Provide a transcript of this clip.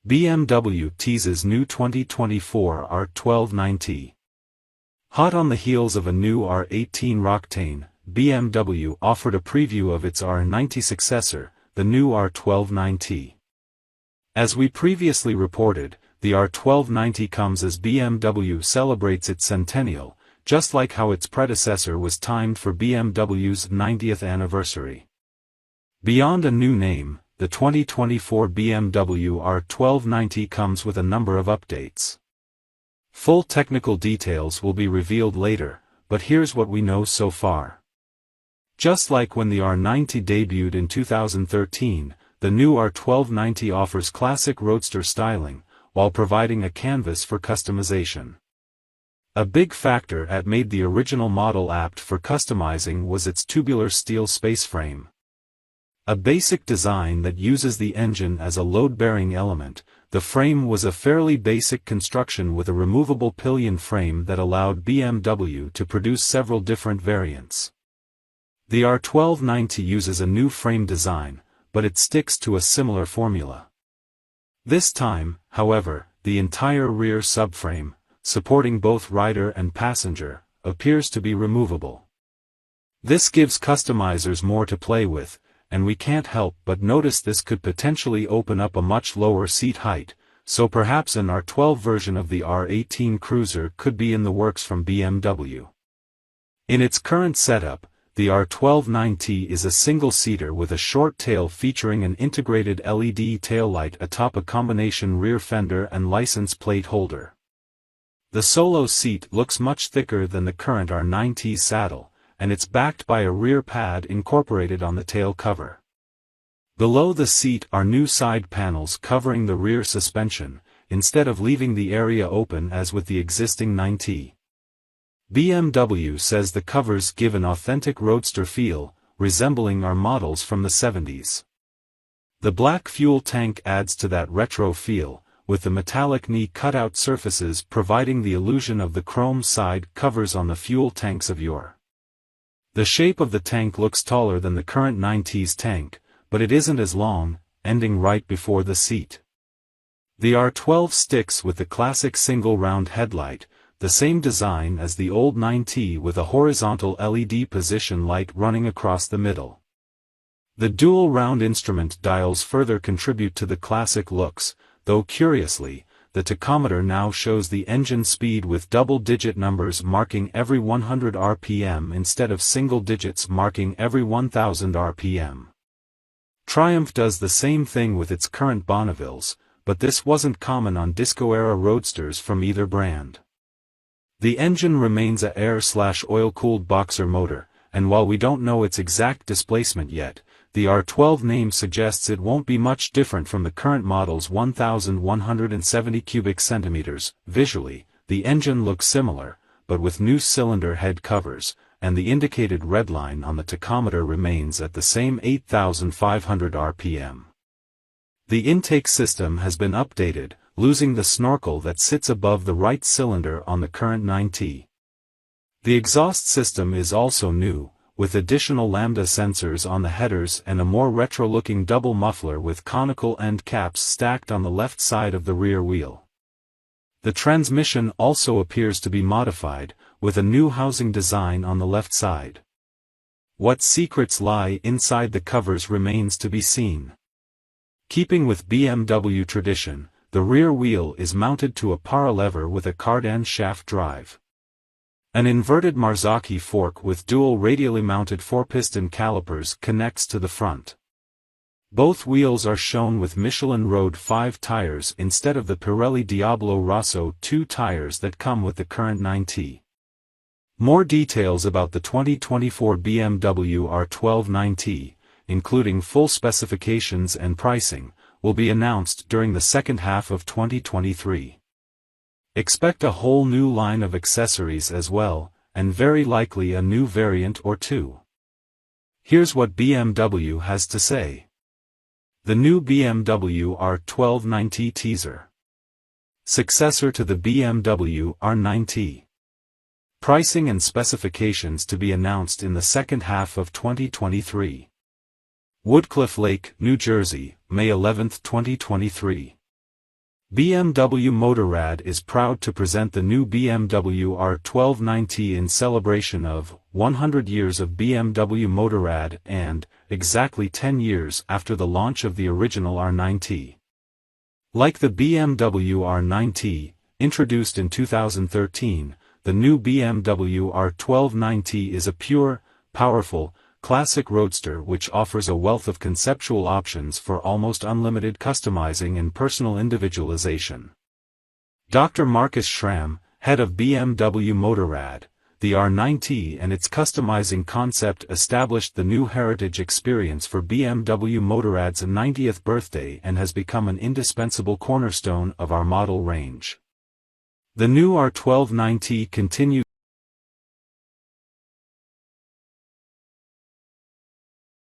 BMW teases new 2024 R12 NineT. Hot on the heels of a new R18 Roctane, BMW offered a preview of its R90 successor, the new R12 NineT. As we previously reported, the R12 NineT comes as BMW celebrates its centennial, just like how its predecessor was timed for BMW's 90th anniversary. Beyond a new name, the 2024 BMW R12 NineT comes with a number of updates. Full technical details will be revealed later, but here's what we know so far. Just like when the R90 debuted in 2013, the new R12 NineT offers classic roadster styling, while providing a canvas for customization. A big factor that made the original model apt for customizing was its tubular steel space frame. A basic design that uses the engine as a load-bearing element, the frame was a fairly basic construction with a removable pillion frame that allowed BMW to produce several different variants. The R12 NineT uses a new frame design, but it sticks to a similar formula. This time, however, the entire rear subframe, supporting both rider and passenger, appears to be removable. This gives customizers more to play with, and we can't help but notice this could potentially open up a much lower seat height, so perhaps an R12 version of the R18 Cruiser could be in the works from BMW. In its current setup, the R12 NineT is a single-seater with a short tail featuring an integrated LED taillight atop a combination rear fender and license plate holder. The solo seat looks much thicker than the current R90 saddle, and it's backed by a rear pad incorporated on the tail cover. Below the seat are new side panels covering the rear suspension, instead of leaving the area open as with the existing NineT. BMW says the covers give an authentic roadster feel, resembling our models from the 70s. The black fuel tank adds to that retro feel, with the metallic knee cutout surfaces providing the illusion of the chrome side covers on the fuel tanks of yore. The shape of the tank looks taller than the current NineT's tank, but it isn't as long, ending right before the seat. The R12 sticks with the classic single round headlight, the same design as the old NineT with a horizontal LED position light running across the middle. The dual round instrument dials further contribute to the classic looks, though curiously, the tachometer now shows the engine speed with double-digit numbers marking every 100 RPM instead of single digits marking every 1000 RPM. Triumph does the same thing with its current Bonnevilles, but this wasn't common on disco-era roadsters from either brand. The engine remains a air/oil-cooled boxer motor, and while we don't know its exact displacement yet, the R12 name suggests it won't be much different from the current model's 1,170 cubic centimeters. Visually, the engine looks similar, but with new cylinder head covers, and the indicated red line on the tachometer remains at the same 8,500 RPM. The intake system has been updated, losing the snorkel that sits above the right cylinder on the current NineT. The exhaust system is also new, with additional lambda sensors on the headers and a more retro-looking double muffler with conical end caps stacked on the left side of the rear wheel. The transmission also appears to be modified, with a new housing design on the left side. What secrets lie inside the covers remains to be seen. Keeping with BMW tradition, the rear wheel is mounted to a para lever with a cardan shaft drive. An inverted Marzocchi fork with dual radially mounted 4-piston calipers connects to the front. Both wheels are shown with Michelin Road 5 tires instead of the Pirelli Diablo Rosso 2 tires that come with the current NineT. More details about the 2024 BMW R12 NineT, including full specifications and pricing, will be announced during the second half of 2023. Expect a whole new line of accessories as well, and very likely a new variant or two. Here's what BMW has to say. The new BMW R12 NineT teaser. Successor to the BMW R NineT. Pricing and specifications to be announced in the second half of 2023. Woodcliff Lake, New Jersey, May 11, 2023. BMW Motorrad is proud to present the new BMW R 1290 in celebration of 100 years of BMW Motorrad and exactly 10 years after the launch of the original R9T. Like the BMW R9T, introduced in 2013, the new BMW R 1290 is a pure, powerful, classic roadster which offers a wealth of conceptual options for almost unlimited customizing and personal individualization. Dr. Markus Schramm, head of BMW Motorrad, the R9T and its customizing concept established the new heritage experience for BMW Motorrad's 90th birthday and has become an indispensable cornerstone of our model range. The new R 1290 continues